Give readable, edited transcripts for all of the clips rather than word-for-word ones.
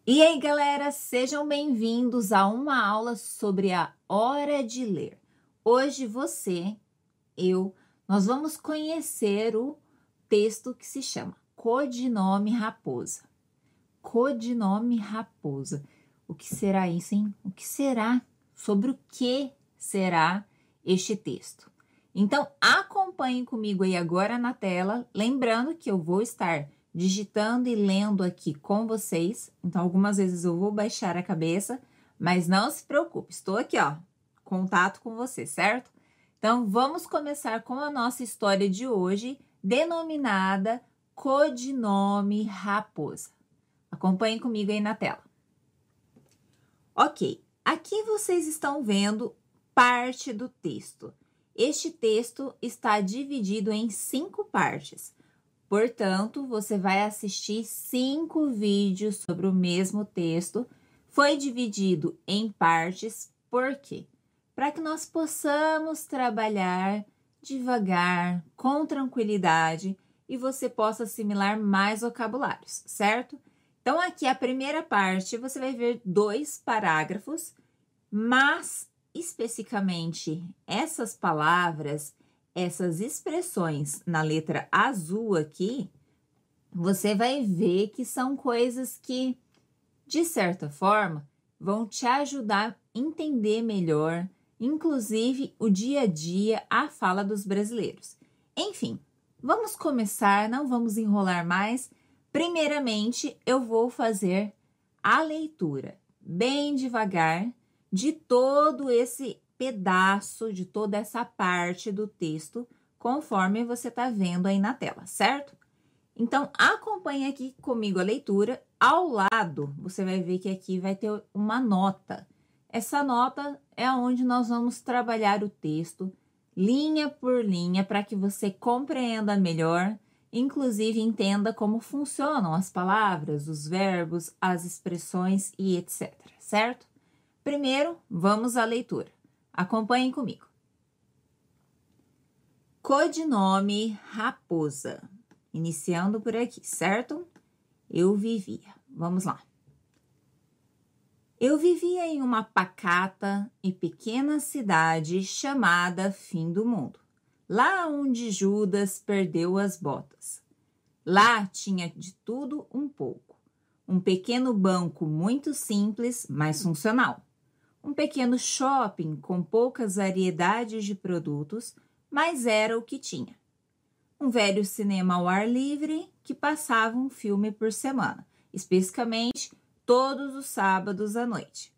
E aí, galera, sejam bem-vindos a uma aula sobre a hora de ler. Hoje nós vamos conhecer o texto que se chama Codinome Raposa. Codinome Raposa. O que será isso, hein? O que será? Sobre o que será este texto? Então, acompanhem comigo aí agora na tela, lembrando que eu vou estar digitando e lendo aqui com vocês. Então, algumas vezes eu vou baixar a cabeça, mas não se preocupe, estou aqui, ó, contato com você, certo? Então, vamos começar com a nossa história de hoje, denominada Codinome Raposa. Acompanhem comigo aí na tela. Ok, aqui vocês estão vendo parte do texto. Este texto está dividido em 5 partes. Portanto, você vai assistir 5 vídeos sobre o mesmo texto. Foi dividido em partes, por quê? Para que nós possamos trabalhar devagar, com tranquilidade e você possa assimilar mais vocabulários, certo? Então, aqui a primeira parte, você vai ver 2 parágrafos, mas especificamente essas palavras, essas expressões na letra azul aqui, você vai ver que são coisas que, de certa forma, vão te ajudar a entender melhor, inclusive o dia a dia, a fala dos brasileiros. Enfim, vamos começar, não vamos enrolar mais. Primeiramente, eu vou fazer a leitura bem devagar de todo esse pedaço, de toda essa parte do texto, conforme você está vendo aí na tela, certo? Então, acompanhe aqui comigo a leitura. Ao lado, você vai ver que aqui vai ter uma nota. Essa nota é onde nós vamos trabalhar o texto, linha por linha, para que você compreenda melhor, inclusive entenda como funcionam as palavras, os verbos, as expressões e etc, certo? Primeiro, vamos à leitura. Acompanhem comigo. Codinome Raposa. Iniciando por aqui, certo? Eu vivia. Vamos lá. Eu vivia em uma pacata e pequena cidade chamada Fim do Mundo, lá onde Judas perdeu as botas. Lá tinha de tudo um pouco. Um pequeno banco muito simples, mas funcional. Um pequeno shopping com poucas variedades de produtos, mas era o que tinha. Um velho cinema ao ar livre que passava um filme por semana, especificamente todos os sábados à noite.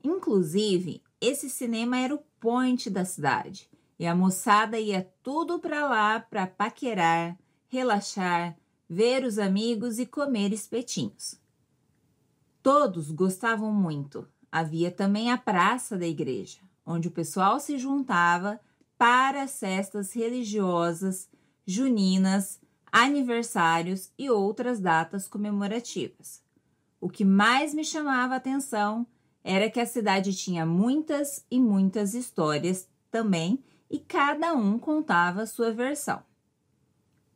Inclusive, esse cinema era o point da cidade e a moçada ia tudo para lá para paquerar, relaxar, ver os amigos e comer espetinhos. Todos gostavam muito. Havia também a praça da igreja, onde o pessoal se juntava para as festas religiosas, juninas, aniversários e outras datas comemorativas. O que mais me chamava a atenção era que a cidade tinha muitas e muitas histórias também e cada um contava a sua versão.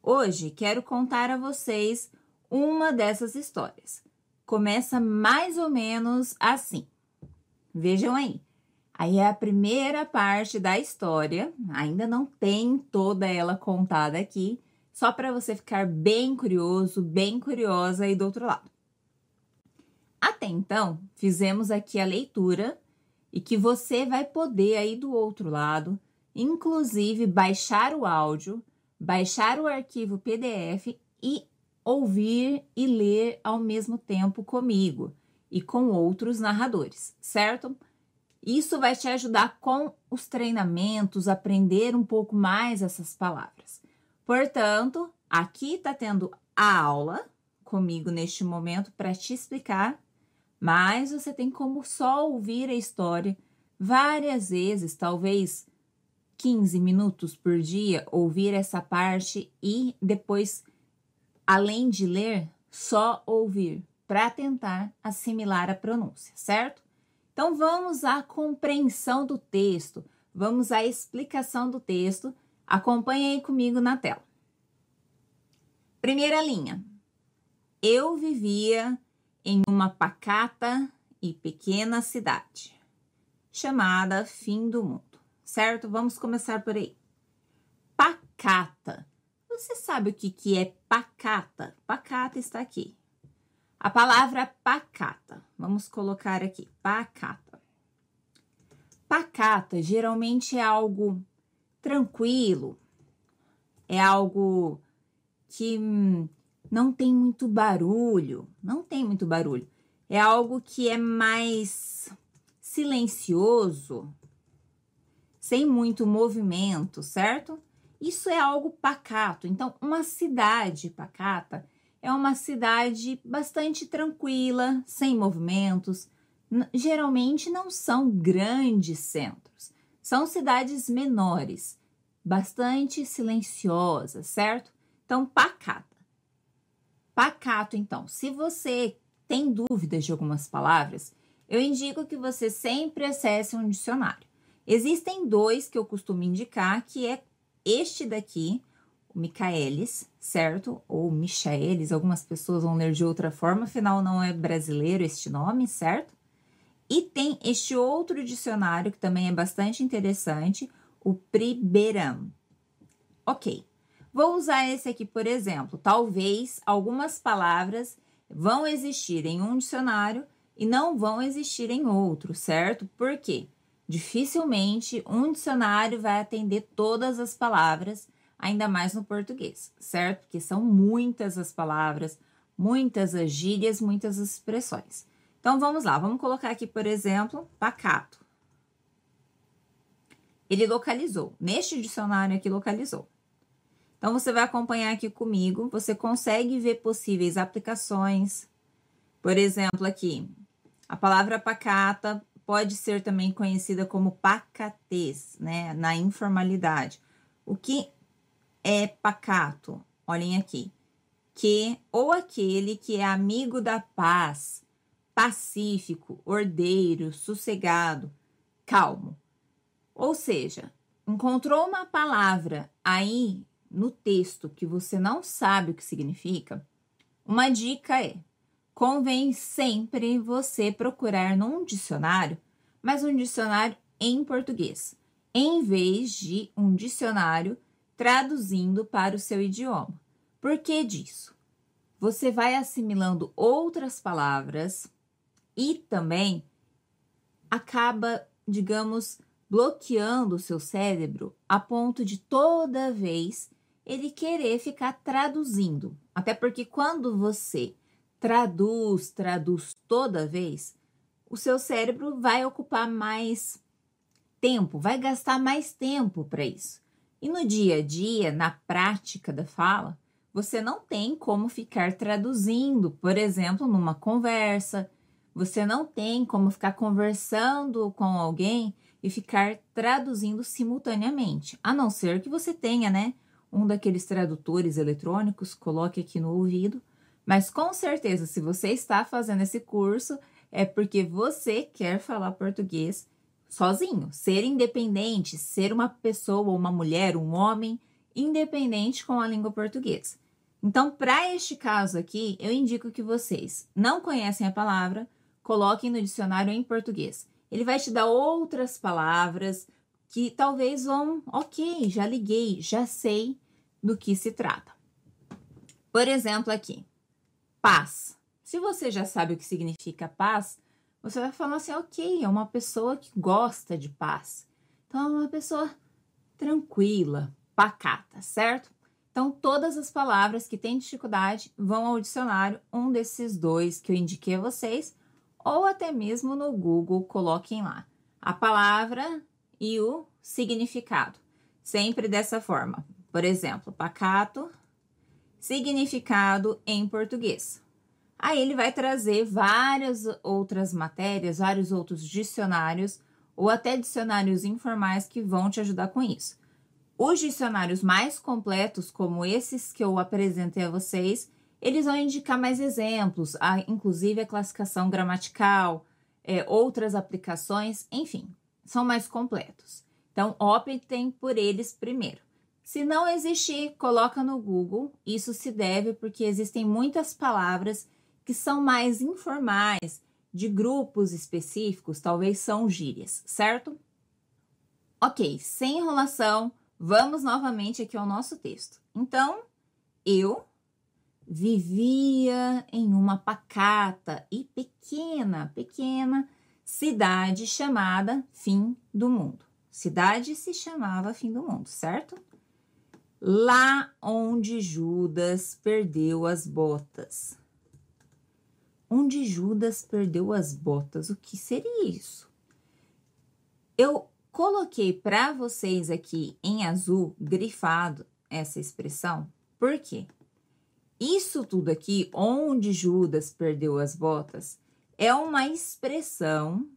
Hoje quero contar a vocês uma dessas histórias. Começa mais ou menos assim. Vejam aí. Aí é a primeira parte da história, ainda não tem toda ela contada aqui, só para você ficar bem curioso, bem curiosa aí do outro lado. Até então, fizemos aqui a leitura e que você vai poder aí do outro lado, inclusive baixar o áudio, baixar o arquivo PDF e ouvir e ler ao mesmo tempo comigo e com outros narradores, certo? Isso vai te ajudar com os treinamentos, aprender um pouco mais essas palavras. Portanto, aqui está tendo a aula comigo neste momento para te explicar, mas você tem como só ouvir a história várias vezes, talvez 15 minutos por dia, ouvir essa parte e depois, além de ler, só ouvir, para tentar assimilar a pronúncia, certo? Então, vamos à compreensão do texto, vamos à explicação do texto. Acompanhe aí comigo na tela. Primeira linha. Eu vivia em uma pacata e pequena cidade, chamada Fim do Mundo, certo? Vamos começar por aí. Pacata. Você sabe o que é pacata? Pacata está aqui. A palavra pacata. Vamos colocar aqui, pacata. Pacata geralmente é algo tranquilo, é algo que não tem muito barulho, É algo que é mais silencioso, sem muito movimento, certo? Isso é algo pacato. Então, uma cidade pacata é uma cidade bastante tranquila, sem movimentos. Geralmente não são grandes centros, são cidades menores, bastante silenciosas, certo? Então, pacata. Pacato, então, se você tem dúvidas de algumas palavras, eu indico que você sempre acesse um dicionário. Existem dois que eu costumo indicar, que é este daqui, o Michaelis, certo? Ou Michaelis, algumas pessoas vão ler de outra forma, afinal não é brasileiro este nome, certo? E tem este outro dicionário que também é bastante interessante, o Priberam. Ok, vou usar esse aqui, por exemplo. Talvez algumas palavras vão existir em um dicionário e não vão existir em outro, certo? Por quê? Dificilmente um dicionário vai atender todas as palavras, ainda mais no português, certo? Porque são muitas as palavras, muitas as gírias, muitas as expressões. Então, vamos lá. Vamos colocar aqui, por exemplo, pacato. Ele localizou. Neste dicionário aqui, localizou. Então, você vai acompanhar aqui comigo. Você consegue ver possíveis aplicações. Por exemplo, aqui, a palavra pacata pode ser também conhecida como pacatez, né? Na informalidade. O que é pacato? Olhem aqui. Que ou aquele que é amigo da paz, pacífico, ordeiro, sossegado, calmo. Ou seja, encontrou uma palavra aí no texto que você não sabe o que significa? Uma dica é: convém sempre você procurar num dicionário, mas um dicionário em português, em vez de um dicionário traduzindo para o seu idioma. Por que disso? Você vai assimilando outras palavras e também acaba, digamos, bloqueando o seu cérebro a ponto de toda vez ele querer ficar traduzindo. Até porque quando você traduz toda vez, o seu cérebro vai ocupar mais tempo, vai gastar mais tempo para isso. E no dia a dia, na prática da fala, você não tem como ficar traduzindo, por exemplo, numa conversa. Você não tem como ficar conversando com alguém e ficar traduzindo simultaneamente. A não ser que você tenha, né, um daqueles tradutores eletrônicos, coloque aqui no ouvido. Mas com certeza, se você está fazendo esse curso, é porque você quer falar português sozinho, ser independente, ser uma pessoa, uma mulher, um homem independente com a língua portuguesa. Então, para este caso aqui, eu indico que vocês não conhecem a palavra, coloquem no dicionário em português. Ele vai te dar outras palavras que talvez vão, ok, já liguei, já sei do que se trata. Por exemplo, aqui, paz. Se você já sabe o que significa paz, você vai falar assim, ok, é uma pessoa que gosta de paz. Então, é uma pessoa tranquila, pacata, certo? Então, todas as palavras que têm dificuldade vão ao dicionário, um desses dois que eu indiquei a vocês, ou até mesmo no Google, coloquem lá a palavra e o significado. Sempre dessa forma. Por exemplo, pacato, significado em português. Aí ele vai trazer várias outras matérias, vários outros dicionários, ou até dicionários informais que vão te ajudar com isso. Os dicionários mais completos, como esses que eu apresentei a vocês, eles vão indicar mais exemplos, inclusive a classificação gramatical, outras aplicações, enfim, são mais completos. Então, optem por eles primeiro. Se não existir, coloca no Google. Isso se deve porque existem muitas palavras que são mais informais, de grupos específicos, talvez são gírias, certo? Ok, sem enrolação, vamos novamente aqui ao nosso texto. Então, eu vivia em uma pacata e pequena cidade chamada Fim do Mundo. Cidade se chamava Fim do Mundo, certo? Lá onde Judas perdeu as botas. Onde Judas perdeu as botas, o que seria isso? Eu coloquei para vocês aqui em azul, grifado, essa expressão, por quê? Isso tudo aqui, onde Judas perdeu as botas, é uma expressão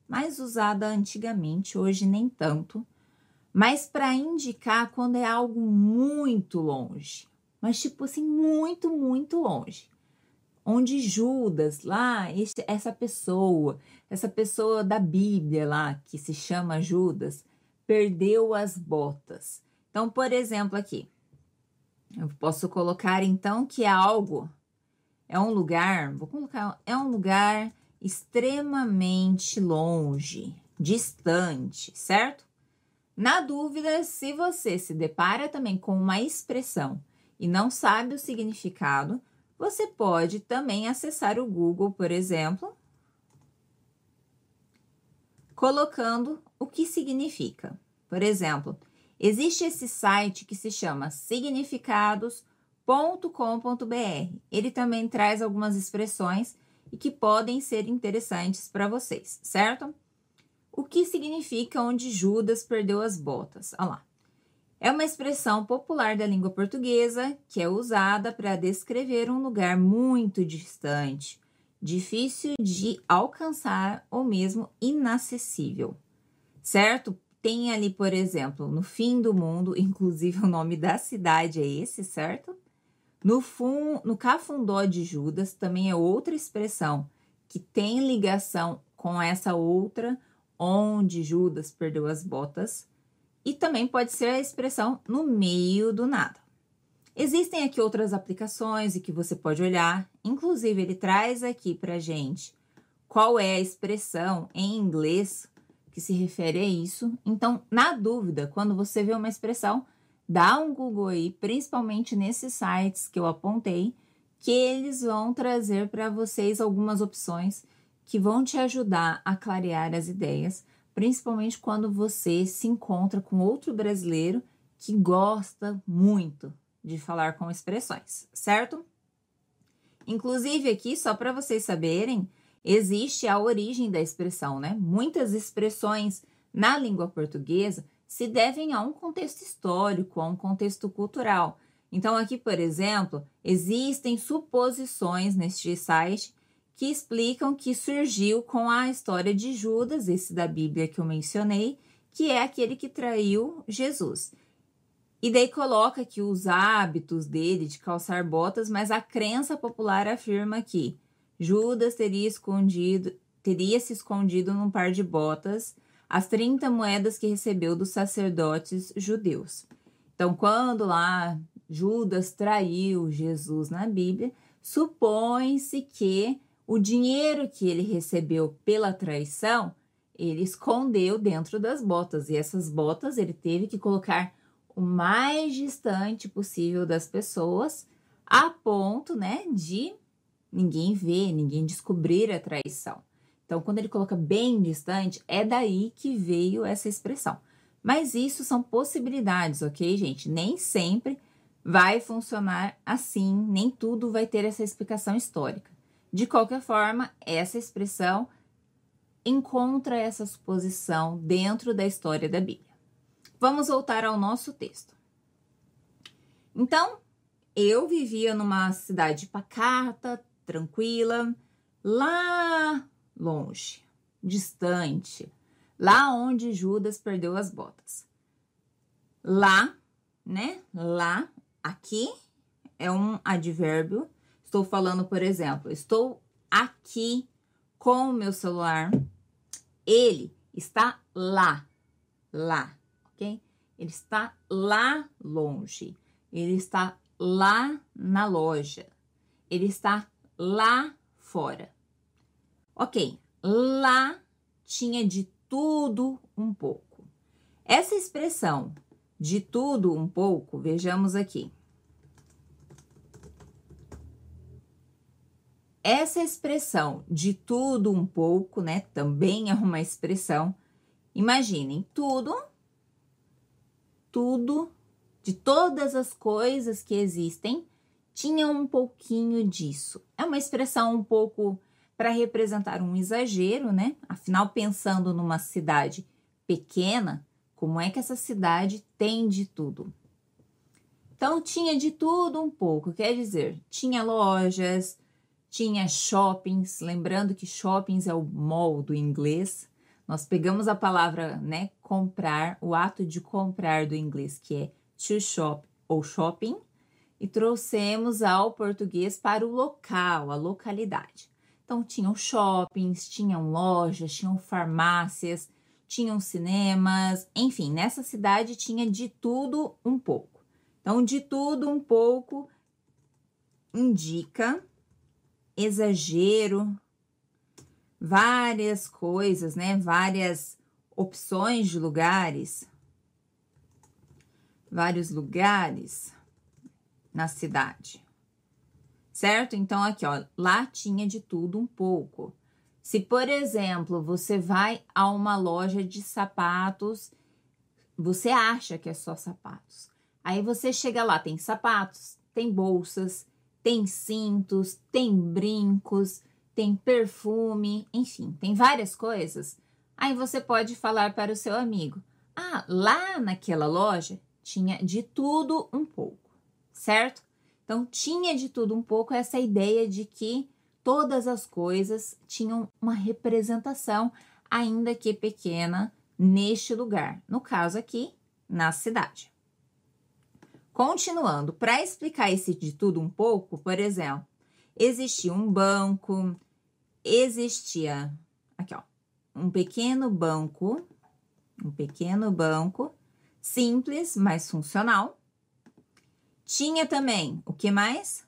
mais usada antigamente, hoje nem tanto, mas para indicar quando é algo muito longe, mas tipo assim, muito longe. Onde Judas, lá, essa pessoa da Bíblia lá, que se chama Judas, perdeu as botas. Então, por exemplo, aqui, eu posso colocar então que é um lugar, é um lugar extremamente longe, distante, certo? Na dúvida, se você se depara também com uma expressão e não sabe o significado, você pode também acessar o Google, por exemplo, colocando o que significa. Por exemplo, existe esse site que se chama significados.com.br. Ele também traz algumas expressões e que podem ser interessantes para vocês, certo? O que significa onde Judas perdeu as botas? Olha lá. É uma expressão popular da língua portuguesa que é usada para descrever um lugar muito distante, difícil de alcançar ou mesmo inacessível, certo? Tem ali, por exemplo, no fim do mundo, inclusive o nome da cidade é esse, certo? No Cafundó de Judas também é outra expressão que tem ligação com essa outra, onde Judas perdeu as botas. E também pode ser a expressão no meio do nada. Existem aqui outras aplicações e que você pode olhar. Inclusive, ele traz aqui para gente qual é a expressão em inglês que se refere a isso. Então, na dúvida, quando você vê uma expressão, dá um Google aí, principalmente nesses sites que eu apontei, que eles vão trazer para vocês algumas opções que vão te ajudar a clarear as ideias, principalmente quando você se encontra com outro brasileiro que gosta muito de falar com expressões, certo? Inclusive aqui, só para vocês saberem, existe a origem da expressão, né? Muitas expressões na língua portuguesa se devem a um contexto histórico, a um contexto cultural. Então, aqui, por exemplo, existem suposições neste site que explicam que surgiu com a história de Judas, esse da Bíblia que eu mencionei, que é aquele que traiu Jesus. E daí coloca que os hábitos dele de calçar botas, mas a crença popular afirma que Judas teria se escondido num par de botas as 30 moedas que recebeu dos sacerdotes judeus. Então, quando lá Judas traiu Jesus na Bíblia, supõe-se que o dinheiro que ele recebeu pela traição, ele escondeu dentro das botas. E essas botas ele teve que colocar o mais distante possível das pessoas, a ponto, né, de ninguém ver, ninguém descobrir a traição. Então, quando ele coloca bem distante, é daí que veio essa expressão. Mas isso são possibilidades, ok, gente? Nem sempre vai funcionar assim, nem tudo vai ter essa explicação histórica. De qualquer forma, essa expressão encontra essa suposição dentro da história da Bíblia. Vamos voltar ao nosso texto. Então, eu vivia numa cidade pacata, tranquila, lá longe, distante, lá onde Judas perdeu as botas. Lá, né? Lá, aqui é um advérbio. Estou falando, por exemplo, estou aqui com o meu celular. Ele está lá, ok? Ele está lá longe. Ele está lá na loja. Ele está lá fora. Ok, lá tinha de tudo um pouco. Essa expressão de tudo um pouco, vejamos aqui. Essa expressão de tudo um pouco, né, também é uma expressão. Imaginem, tudo, de todas as coisas que existem, tinha um pouquinho disso. É uma expressão um pouco para representar um exagero, né? Afinal, pensando numa cidade pequena, como é que essa cidade tem de tudo? Então, tinha de tudo um pouco, quer dizer, tinha lojas, tinha shoppings, lembrando que shoppings é o mall do inglês. Nós pegamos a palavra, né, comprar, o ato de comprar do inglês, que é to shop ou shopping, e trouxemos ao português para o local, a localidade. Então, tinham shoppings, tinham lojas, tinham farmácias, tinham cinemas, enfim, nessa cidade tinha de tudo um pouco. Então, de tudo um pouco indica exagero, várias coisas, né? Várias opções de lugares, vários lugares na cidade, certo? Então, aqui, ó, lá tinha de tudo um pouco. Se, por exemplo, você vai a uma loja de sapatos, você acha que é só sapatos. Aí você chega lá, tem sapatos, tem bolsas, tem cintos, tem brincos, tem perfume, enfim, tem várias coisas. Aí você pode falar para o seu amigo: ah, lá naquela loja tinha de tudo um pouco, certo? Então, tinha de tudo um pouco essa ideia de que todas as coisas tinham uma representação, ainda que pequena, neste lugar. No caso aqui, na cidade. Continuando, para explicar esse de tudo um pouco, por exemplo, existia um banco, existia, aqui ó, um pequeno banco simples, mas funcional. Tinha também, o que mais?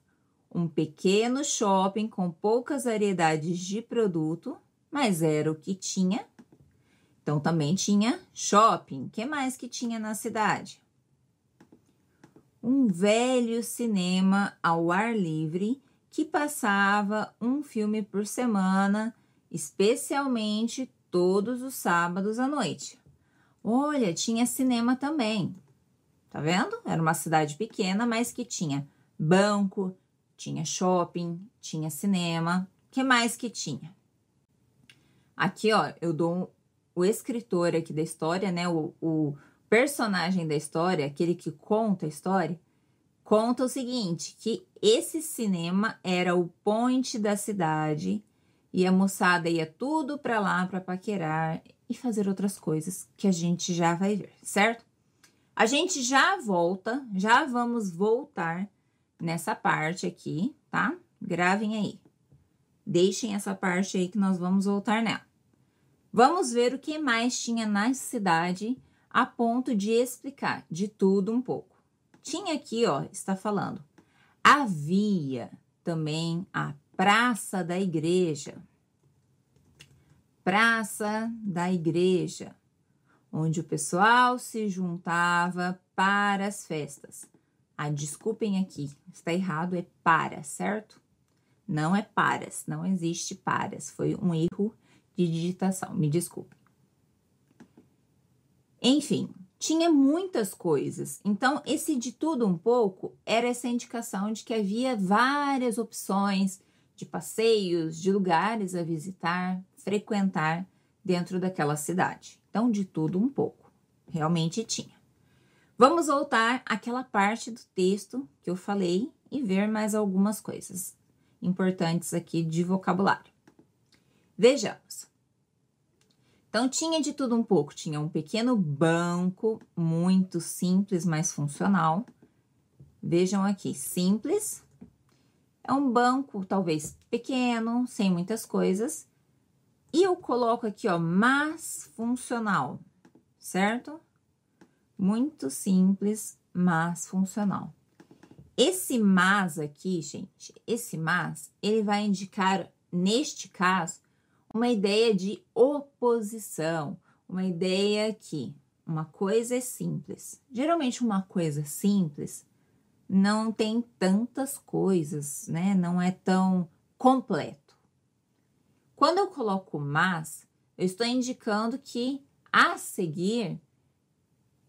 Um pequeno shopping com poucas variedades de produto, mas era o que tinha. Então, também tinha shopping. O que mais que tinha na cidade? Um velho cinema ao ar livre que passava um filme por semana, especialmente todos os sábados à noite. Olha, tinha cinema também. Tá vendo? Era uma cidade pequena, mas que tinha banco, tinha shopping, tinha cinema. O que mais que tinha? Aqui, ó, eu dou o escritor aqui da história, né? O personagem da história, aquele que conta a história, conta o seguinte, que esse cinema era o point da cidade e a moçada ia tudo para lá para paquerar e fazer outras coisas que a gente já vai ver, certo? A gente já vamos voltar nessa parte aqui, tá? Gravem aí. Deixem essa parte aí que nós vamos voltar nela. Vamos ver o que mais tinha na cidade a ponto de explicar de tudo um pouco. Tinha aqui, ó, está falando, havia também a Praça da Igreja. Praça da Igreja, onde o pessoal se juntava para as festas. Ah, desculpem aqui, está errado, é para, certo? Não é paras, não existe paras, foi um erro de digitação, me desculpem. Enfim, tinha muitas coisas, então esse de tudo um pouco era essa indicação de que havia várias opções de passeios, de lugares a visitar, frequentar dentro daquela cidade. Então, de tudo um pouco, realmente tinha. Vamos voltar àquela parte do texto que eu falei e ver mais algumas coisas importantes aqui de vocabulário. Vejamos. Então, tinha de tudo um pouco. Tinha um pequeno banco, muito simples, mas funcional. Vejam aqui, simples. É um banco, talvez, pequeno, sem muitas coisas. E eu coloco aqui, ó, mas funcional, certo? Muito simples, mas funcional. Esse mas aqui, gente, esse mas, ele vai indicar, neste caso, uma ideia de oposição, uma ideia que uma coisa é simples. Geralmente uma coisa simples não tem tantas coisas, né? Não é tão completo. Quando eu coloco mas, eu estou indicando que a seguir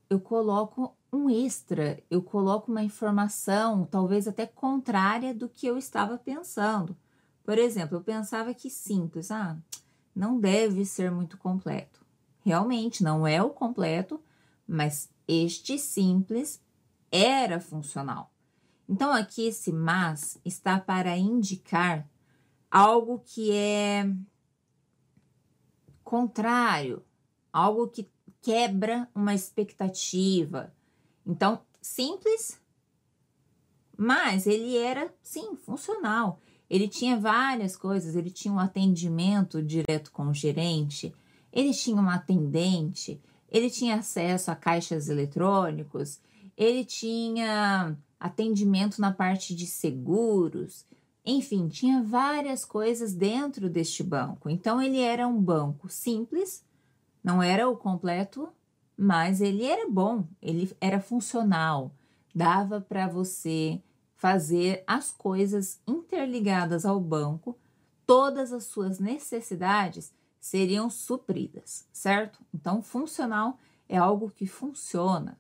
eu coloco um extra, eu coloco uma informação, talvez até contrária do que eu estava pensando. Por exemplo, eu pensava que simples, não deve ser muito completo. Realmente não é o completo, mas este simples era funcional. Então, aqui esse mas está para indicar algo que é contrário, algo que quebra uma expectativa. Então, simples, mas ele era, sim, funcional. Ele tinha várias coisas, ele tinha um atendimento direto com o gerente, ele tinha uma atendente, ele tinha acesso a caixas eletrônicos, ele tinha atendimento na parte de seguros, enfim, tinha várias coisas dentro deste banco. Então, ele era um banco simples, não era o completo, mas ele era bom, ele era funcional, dava para você fazer as coisas interligadas ao banco, todas as suas necessidades seriam supridas, certo? Então, funcional é algo que funciona,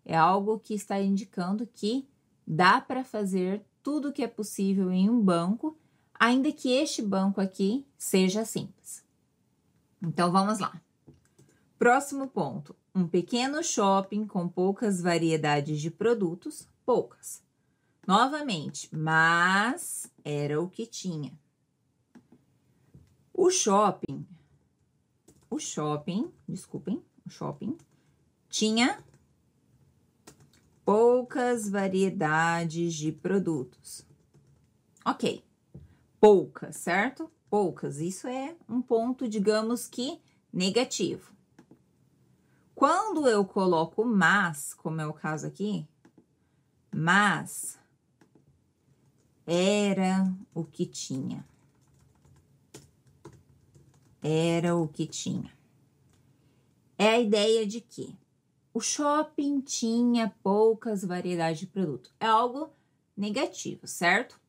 é algo que está indicando que dá para fazer tudo o que é possível em um banco, ainda que este banco aqui seja simples. Então, vamos lá. Próximo ponto. Um pequeno shopping com poucas variedades de produtos, poucas. Novamente, mas era o que tinha. O shopping tinha poucas variedades de produtos. Ok, poucas, certo? Poucas, isso é um ponto, digamos que negativo. Quando eu coloco mas, como é o caso aqui, mas era o que tinha. Era o que tinha. É a ideia de que o shopping tinha poucas variedades de produto. É algo negativo, certo?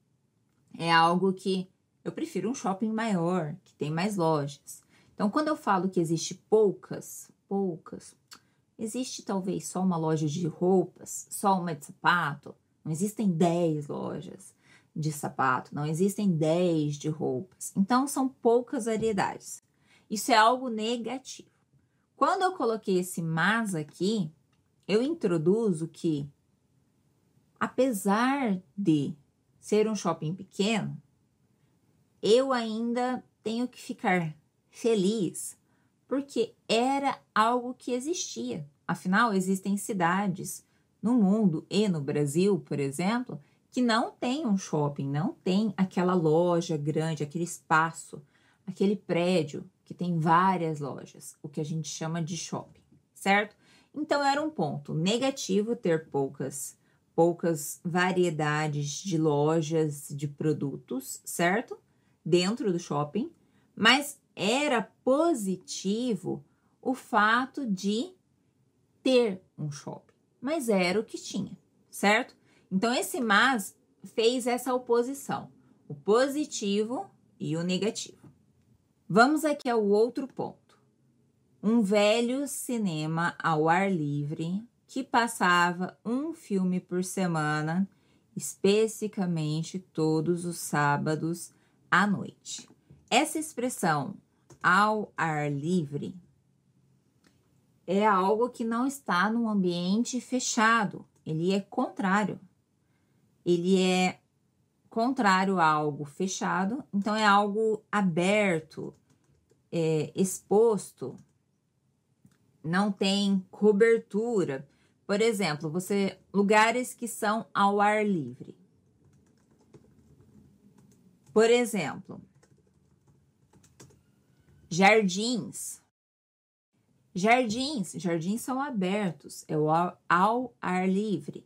É algo que eu prefiro um shopping maior, que tem mais lojas. Então, quando eu falo que existe poucas, existe talvez só uma loja de roupas, só uma de sapato. Não existem 10 lojas de sapato, não existem 10 de roupas. Então, são poucas variedades. Isso é algo negativo. Quando eu coloquei esse mas aqui, eu introduzo que, apesar de ser um shopping pequeno, eu ainda tenho que ficar feliz, porque era algo que existia. Afinal, existem cidades no mundo e no Brasil, por exemplo, que não tem um shopping, não tem aquela loja grande, aquele espaço, aquele prédio que tem várias lojas, o que a gente chama de shopping, certo? Então, era um ponto negativo ter poucas variedades de lojas de produtos, certo? Dentro do shopping, mas era positivo o fato de ter um shopping, mas era o que tinha, certo? Então, esse mas fez essa oposição, o positivo e o negativo. Vamos aqui ao outro ponto. Um velho cinema ao ar livre que passava um filme por semana, especificamente todos os sábados à noite. Essa expressão ao ar livre é algo que não está num ambiente fechado. Ele é contrário. Ele é contrário a algo fechado, então é algo aberto, exposto, não tem cobertura. Por exemplo, lugares que são ao ar livre. Por exemplo, jardins. Jardins são abertos, é ao ar livre.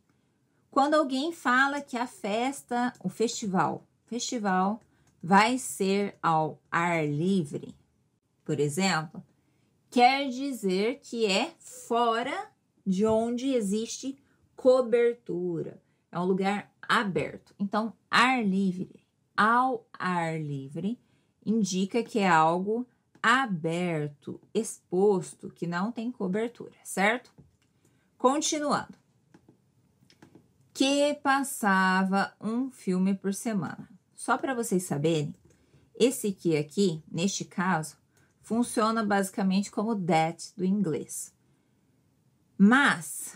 Quando alguém fala que a festa, o festival vai ser ao ar livre, por exemplo, quer dizer que é fora de onde existe cobertura. É um lugar aberto. Então, ar livre, ao ar livre, indica que é algo aberto, exposto, que não tem cobertura, certo? Continuando. Que passava um filme por semana. Só para vocês saberem, esse que aqui, neste caso, funciona basicamente como that do inglês. Mas,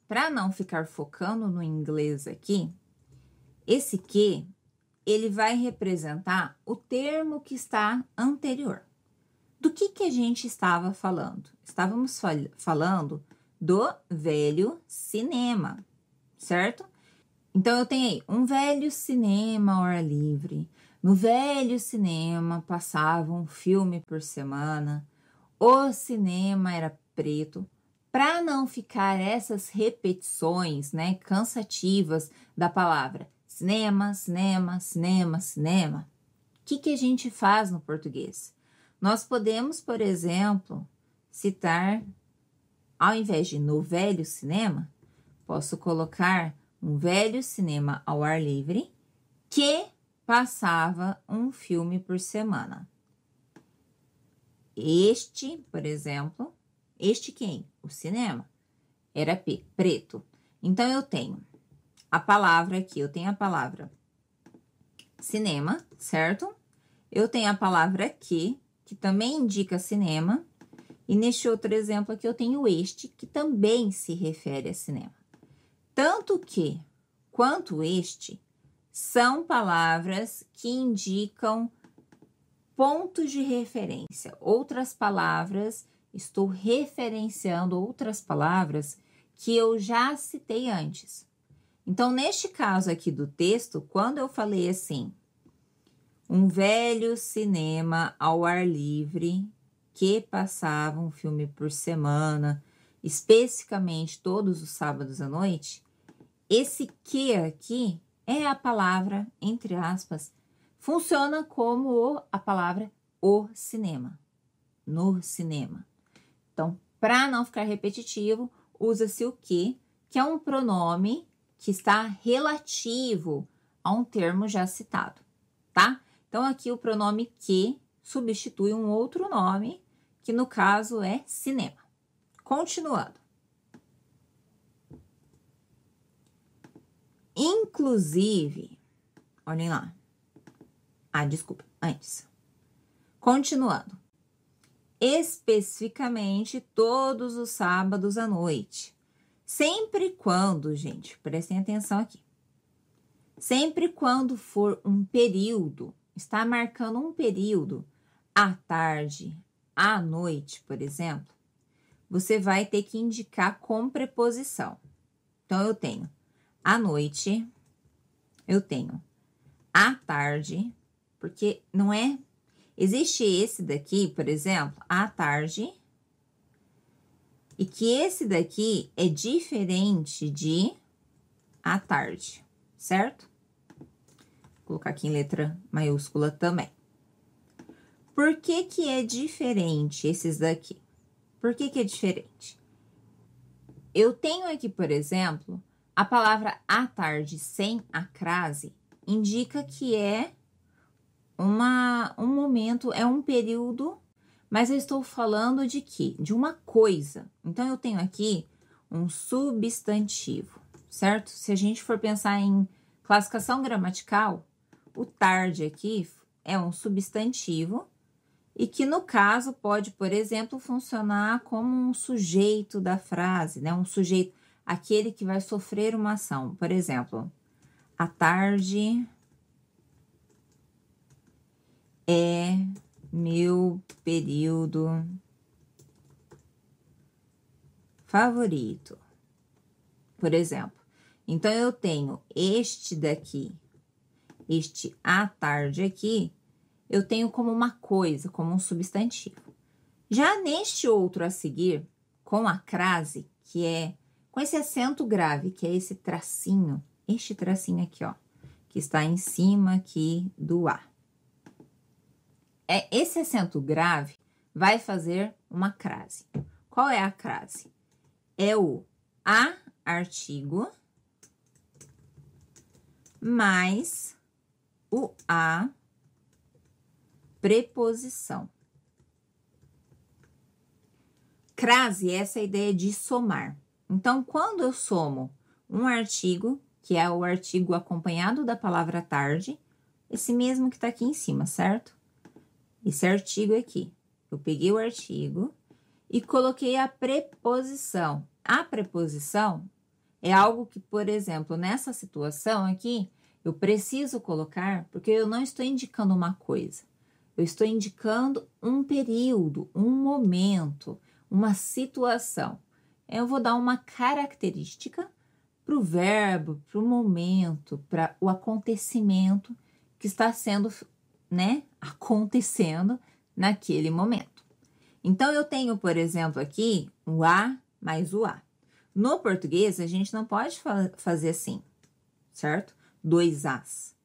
para não ficar focando no inglês aqui, esse que, ele vai representar o termo que está anterior. Do que a gente estava falando? Estávamos falando do velho cinema, certo? Então, eu tenho aí um velho cinema ao ar livre. No velho cinema passava um filme por semana. O cinema era preto. Para não ficar essas repetições, né, cansativas da palavra cinema, cinema, cinema, cinema, o que a gente faz no português? Nós podemos, por exemplo, citar, ao invés de no velho cinema, posso colocar um velho cinema ao ar livre que passava um filme por semana. Este, por exemplo, este quem? O cinema. Era preto. Então, eu tenho a palavra aqui, eu tenho a palavra cinema, certo? Eu tenho a palavra que também indica cinema. E neste outro exemplo aqui, eu tenho este, que também se refere a cinema. Tanto que, quanto este, são palavras que indicam pontos de referência. Outras palavras, estou referenciando outras palavras que eu já citei antes. Então, neste caso aqui do texto, quando eu falei assim, um velho cinema ao ar livre que passava um filme por semana, especificamente todos os sábados à noite, esse que aqui é a palavra, entre aspas, funciona como a palavra o cinema, no cinema. Então, para não ficar repetitivo, usa-se o que é um pronome que está relativo a um termo já citado, tá? Então, aqui o pronome que substitui um outro nome, que no caso é cinema. Continuando. Inclusive, olhem lá. Desculpa, antes. Continuando. Especificamente todos os sábados à noite. Sempre quando, gente, prestem atenção aqui. Sempre quando for um período, está marcando um período, à tarde, à noite, por exemplo, você vai ter que indicar com preposição. Então, eu tenho à noite, eu tenho à tarde, porque não é... Existe esse daqui, por exemplo, à tarde, e que esse daqui é diferente de à tarde, certo? Vou colocar aqui em letra maiúscula também. Por que que é diferente esses daqui? Por que que é diferente? Eu tenho aqui, por exemplo, a palavra à tarde sem a crase indica que é um momento, é um período, mas eu estou falando de quê? De uma coisa. Então, eu tenho aqui um substantivo, certo? Se a gente for pensar em classificação gramatical, o tarde aqui é um substantivo e que, no caso, pode, por exemplo, funcionar como um sujeito da frase, né? Um sujeito, aquele que vai sofrer uma ação. Por exemplo, a tarde é meu período favorito, por exemplo. Então, eu tenho este daqui, este à tarde aqui, eu tenho como uma coisa, como um substantivo. Já neste outro a seguir, com a crase, que é com esse acento grave, que é esse tracinho, este tracinho aqui, ó, que está em cima aqui do A. Esse acento grave vai fazer uma crase. Qual é a crase? É o A artigo mais o A preposição. Crase é essa ideia de somar. Então, quando eu somo um artigo, que é o artigo acompanhado da palavra tarde, esse mesmo que tá aqui em cima, certo? Esse artigo aqui. Eu peguei o artigo e coloquei a preposição. A preposição é algo que, por exemplo, nessa situação aqui, eu preciso colocar, porque eu não estou indicando uma coisa. Eu estou indicando um período, um momento, uma situação. Eu vou dar uma característica para o verbo, para o momento, para o acontecimento que está sendo, né, acontecendo naquele momento. Então, eu tenho, por exemplo, aqui o A mais o A. No português, a gente não pode fazer assim, certo? 2 As.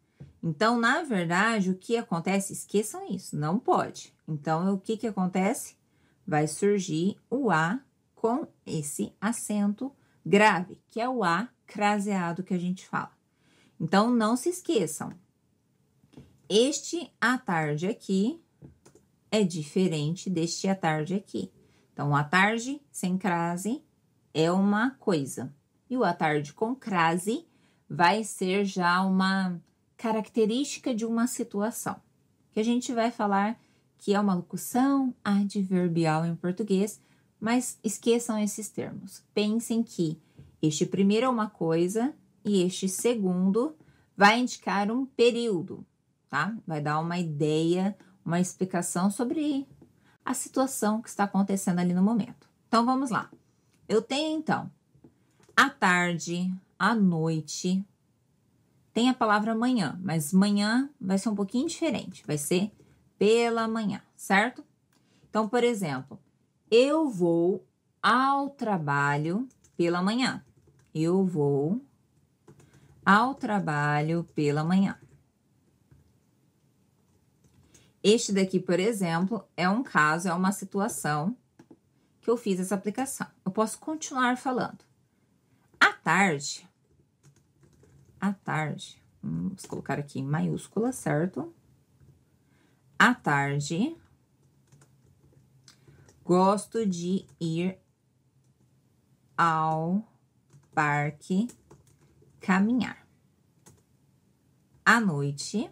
Então, na verdade, o que acontece? Esqueçam isso, não pode. Então, o que acontece? Vai surgir o A com esse acento grave, que é o A craseado que a gente fala. Então, não se esqueçam. Este à tarde aqui é diferente deste à tarde aqui. Então, à tarde sem crase é uma coisa. E o à tarde com crase vai ser já uma característica de uma situação. Que a gente vai falar que é uma locução adverbial em português, mas esqueçam esses termos. Pensem que este primeiro é uma coisa e este segundo vai indicar um período, tá? Vai dar uma ideia, uma explicação sobre a situação que está acontecendo ali no momento. Então, vamos lá. Eu tenho, então, à tarde, à noite, tem a palavra manhã, mas manhã vai ser um pouquinho diferente, vai ser pela manhã, certo? Então, por exemplo, eu vou ao trabalho pela manhã. Eu vou ao trabalho pela manhã. Este daqui, por exemplo, é um caso, é uma situação que eu fiz essa aplicação. Eu posso continuar falando. À tarde, vamos colocar aqui em maiúscula, certo? À tarde, gosto de ir ao parque caminhar. À noite,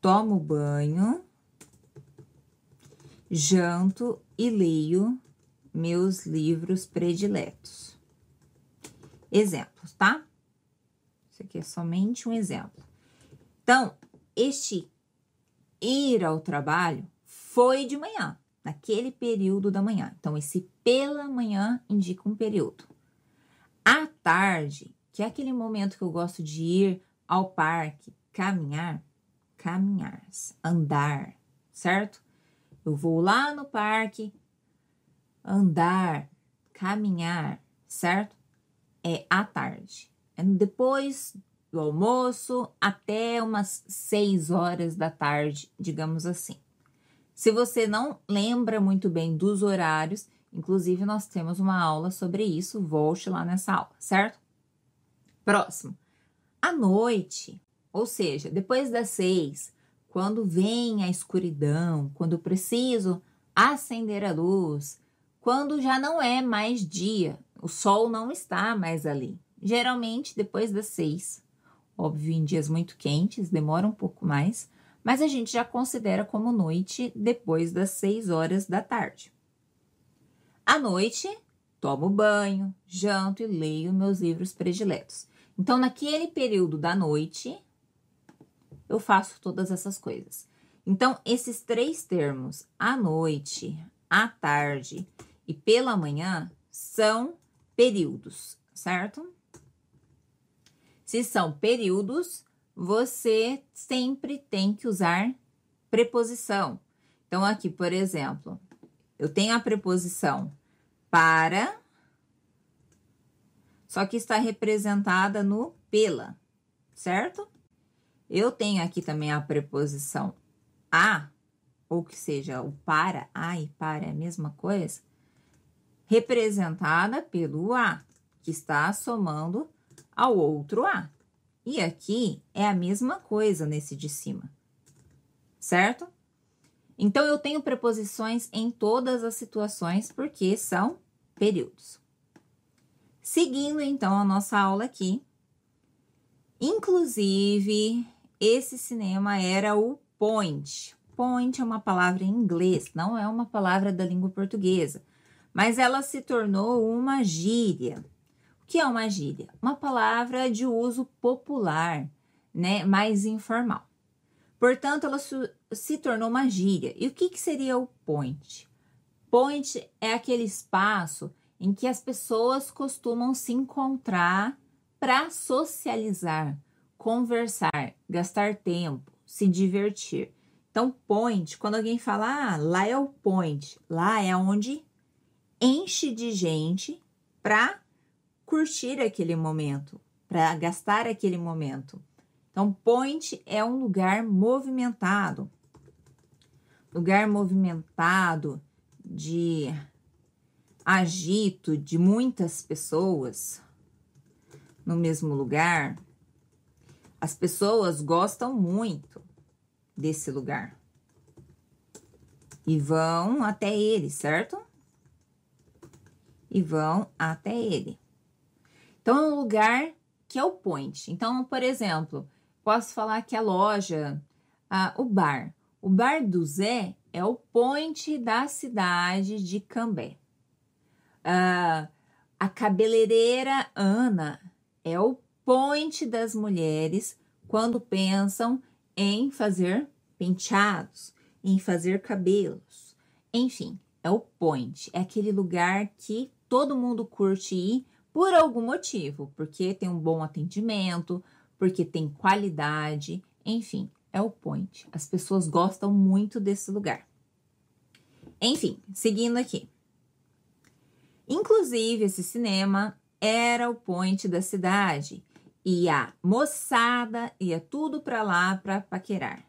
tomo banho, janto e leio meus livros prediletos. Exemplos, tá? Isso aqui é somente um exemplo. Então, este ir ao trabalho foi de manhã, naquele período da manhã. Então, esse pela manhã indica um período. À tarde, que é aquele momento que eu gosto de ir ao parque, caminhar, andar, certo? Eu vou lá no parque, andar, caminhar, certo? É à tarde. É depois do almoço até umas 6 horas da tarde, digamos assim. Se você não lembra muito bem dos horários, inclusive nós temos uma aula sobre isso, volte lá nessa aula, certo? Próximo. À noite, ou seja, depois das 6, quando vem a escuridão, quando eu preciso acender a luz, quando já não é mais dia, o sol não está mais ali. Geralmente depois das 6. Óbvio, em dias muito quentes, demora um pouco mais, mas a gente já considera como noite depois das 6 horas da tarde. À noite, tomo banho, janto e leio meus livros prediletos. Então, naquele período da noite, eu faço todas essas coisas. Então, esses 3 termos, à noite, à tarde e pela manhã, são períodos, certo? Se são períodos, você sempre tem que usar preposição. Então, aqui, por exemplo, eu tenho a preposição para, só que está representada no pela, certo? Eu tenho aqui também a preposição a, ou que seja, o para, a e para é a mesma coisa, representada pelo a, que está somando ao outro a. E aqui é a mesma coisa nesse de cima, certo? Então, eu tenho preposições em todas as situações, porque são períodos. Seguindo, então, a nossa aula aqui. Inclusive, esse cinema era o point. Point é uma palavra em inglês, não é uma palavra da língua portuguesa. Mas ela se tornou uma gíria. O que é uma gíria? Uma palavra de uso popular, né? Mais informal. Portanto, ela se tornou uma gíria. E o que seria o point? Point é aquele espaço em que as pessoas costumam se encontrar para socializar, conversar, gastar tempo, se divertir. Então, point, quando alguém fala, lá é o point, lá é onde enche de gente para curtir aquele momento, para gastar aquele momento. Então, point é um lugar movimentado de agito de muitas pessoas no mesmo lugar. As pessoas gostam muito desse lugar e vão até ele, certo? E vão até ele. Então, é um lugar que é o point. Então, por exemplo, posso falar que a loja, o bar do Zé é o point da cidade de Cambé. A cabeleireira Ana é o point das mulheres quando pensam em fazer penteados, em fazer cabelos. Enfim, é o point. É aquele lugar que todo mundo curte ir por algum motivo, porque tem um bom atendimento, porque tem qualidade, enfim, é o point. As pessoas gostam muito desse lugar. Enfim, seguindo aqui. Inclusive, esse cinema era o point da cidade e a moçada ia tudo para lá para paquerar.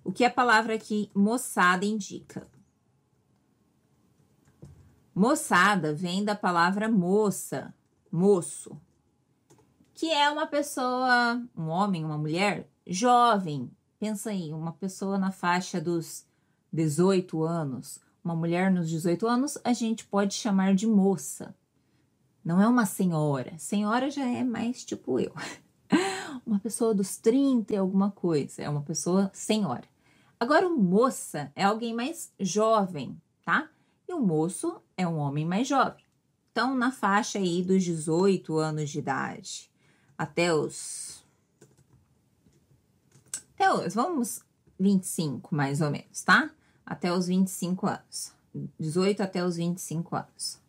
O que a palavra aqui, moçada, indica? Moçada vem da palavra moça, moço, que é uma pessoa, um homem, uma mulher, jovem. Pensa aí, uma pessoa na faixa dos 18 anos. Uma mulher nos 18 anos, a gente pode chamar de moça. Não é uma senhora. Senhora já é mais tipo eu. Uma pessoa dos 30 e alguma coisa. É uma pessoa senhora. Agora, o moça é alguém mais jovem, tá? E o moço é um homem mais jovem. Então, na faixa aí dos 18 anos de idade. Vamos 25 mais ou menos, tá? Até os 25 anos. 18 até os 25 anos.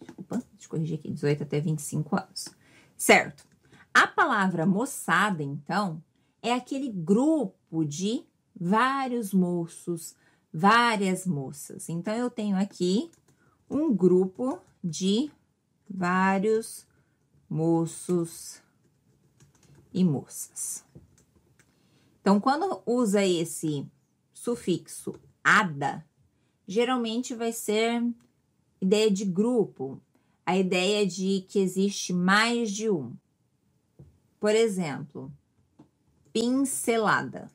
Desculpa, deixa eu corrigir aqui. 18 até 25 anos. Certo. A palavra moçada, então, é aquele grupo de vários moços, várias moças. Então, eu tenho aqui um grupo de vários moços e moças. Então, quando usa esse sufixo ada, geralmente vai ser ideia de grupo, a ideia de que existe mais de um. Por exemplo, pincelada.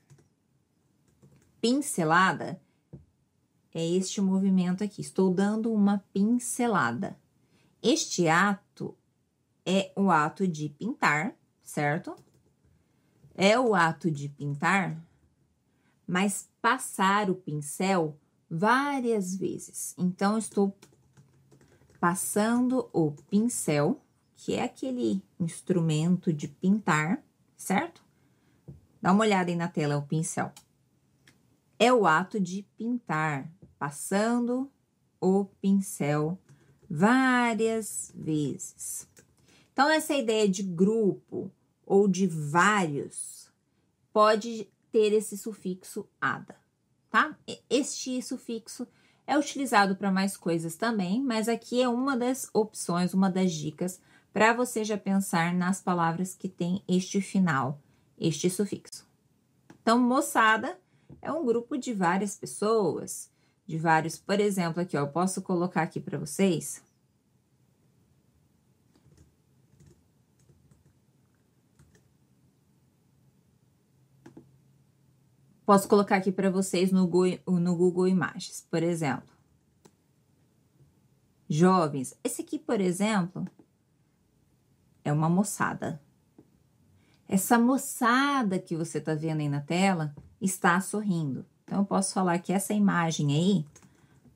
Pincelada é este movimento aqui. Estou dando uma pincelada. Este ato é o ato de pintar, certo? É o ato de pintar, mas passar o pincel várias vezes. Então, estou passando o pincel, que é aquele instrumento de pintar, certo? Dá uma olhada aí na tela, o pincel. É o ato de pintar, passando o pincel várias vezes. Então, essa ideia de grupo ou de vários pode ter esse sufixo ada, tá? Este sufixo é utilizado para mais coisas também, mas aqui é uma das opções, uma das dicas para você já pensar nas palavras que tem este final, este sufixo. Então, moçada é um grupo de várias pessoas, de vários, por exemplo, aqui, ó, eu posso colocar aqui para vocês. Posso colocar aqui para vocês no Google Imagens, por exemplo. Jovens. Esse aqui, por exemplo, é uma moçada. Essa moçada que você tá vendo aí na tela está sorrindo. Então, eu posso falar que essa imagem aí,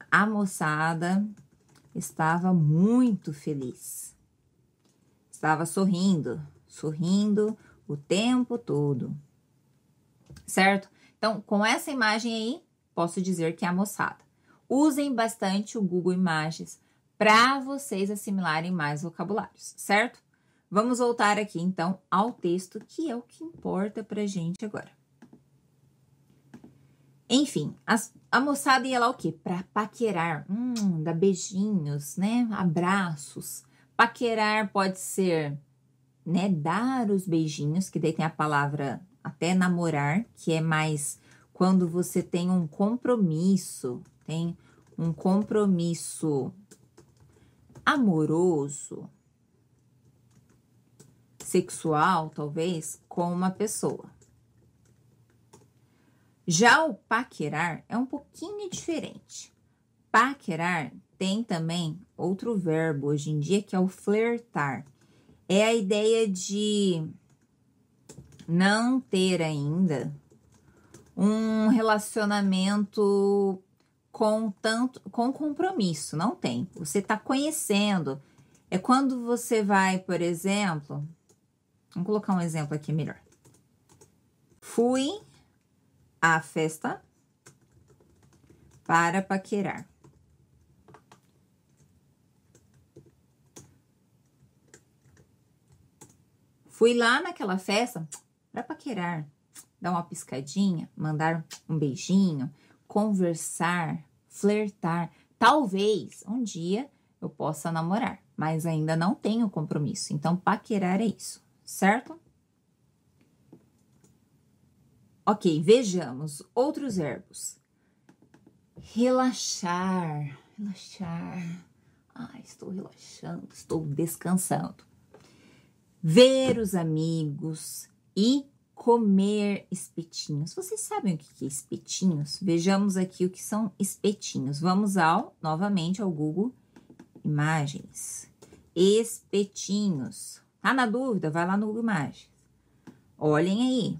a moçada estava muito feliz. Estava sorrindo, sorrindo o tempo todo. Certo? Então, com essa imagem aí, posso dizer que é a moçada. Usem bastante o Google Imagens para vocês assimilarem mais vocabulários, certo? Vamos voltar aqui, então, ao texto, que é o que importa pra gente agora. Enfim, a moçada ia lá o quê? Pra paquerar, dar beijinhos, né? Abraços. Paquerar pode ser, né? Dar os beijinhos, que daí tem a palavra até namorar, que é mais quando você tem um compromisso amoroso, sexual, talvez, com uma pessoa. Já o paquerar é um pouquinho diferente. Paquerar tem também outro verbo hoje em dia, que é o flertar. É a ideia de não ter ainda um relacionamento com compromisso, não tem. Você tá conhecendo. É quando você vai, por exemplo, vamos colocar um exemplo aqui melhor. Fui à festa para paquerar. Fui lá naquela festa para paquerar, dar uma piscadinha, mandar um beijinho, conversar, flertar. Talvez um dia eu possa namorar, mas ainda não tenho compromisso. Então, paquerar é isso, certo? Ok, vejamos outros verbos. Relaxar, relaxar. Ai, estou relaxando, estou descansando. Ver os amigos e comer espetinhos. Vocês sabem o que é espetinhos? Vejamos aqui o que são espetinhos. Vamos novamente ao Google Imagens. Espetinhos. Tá na dúvida? Vai lá no Google Imagens. Olhem aí.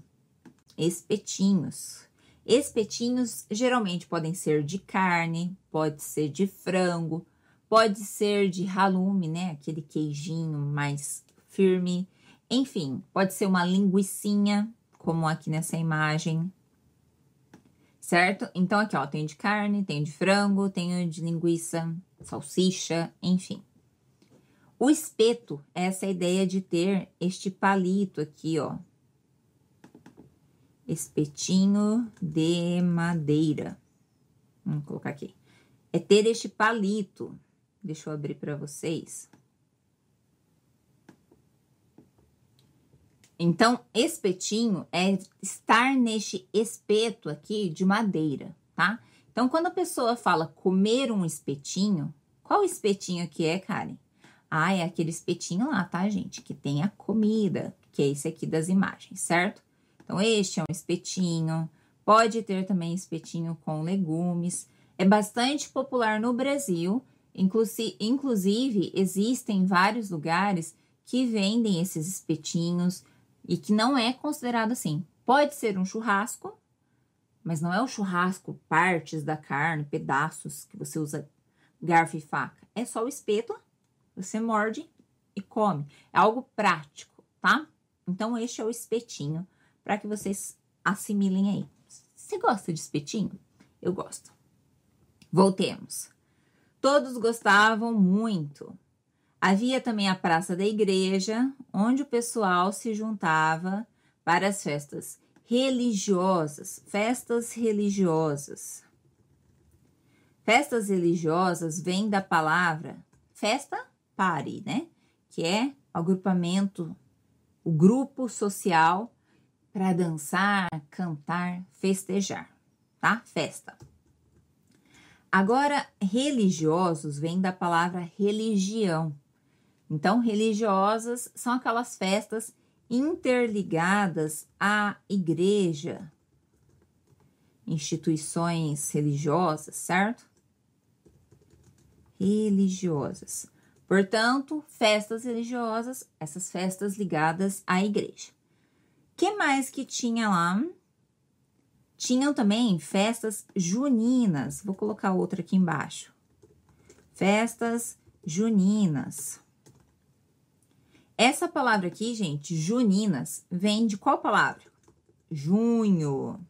Espetinhos. Espetinhos geralmente podem ser de carne, pode ser de frango, pode ser de halloumi, né? Aquele queijinho mais firme. Enfim, pode ser uma linguicinha, como aqui nessa imagem. Certo? Então, aqui, ó, tem de carne, tem de frango, tem de linguiça, salsicha, enfim. O espeto é essa ideia de ter este palito aqui, ó. Espetinho de madeira. Vamos colocar aqui. É ter este palito. Deixa eu abrir para vocês. Então, espetinho é estar neste espeto aqui de madeira, tá? Então, quando a pessoa fala comer um espetinho, qual espetinho que é, Karen? Ah, é aquele espetinho lá, tá, gente? Que tem a comida, que é esse aqui das imagens, certo? Então, este é um espetinho. Pode ter também espetinho com legumes. É bastante popular no Brasil. Inclusive, existem vários lugares que vendem esses espetinhos e que não é considerado assim. Pode ser um churrasco, mas não é o churrasco, partes da carne, pedaços que você usa garfo e faca. É só o espeto, você morde e come. É algo prático, tá? Então, este é o espetinho, para que vocês assimilem aí. Você gosta de espetinho? Eu gosto. Voltemos. Todos gostavam muito. Havia também a praça da igreja, onde o pessoal se juntava para as festas religiosas, festas religiosas. Festas religiosas vem da palavra festa, party, né? Que é agrupamento, o grupo social para dançar, cantar, festejar, tá? Festa. Agora, religiosos vem da palavra religião. Então, religiosas são aquelas festas interligadas à igreja, instituições religiosas, certo? Religiosas. Portanto, festas religiosas, essas festas ligadas à igreja. Que mais que tinha lá? Tinham também festas juninas. Vou colocar outra aqui embaixo. Festas juninas. Essa palavra aqui, gente, juninas, vem de qual palavra? Junho.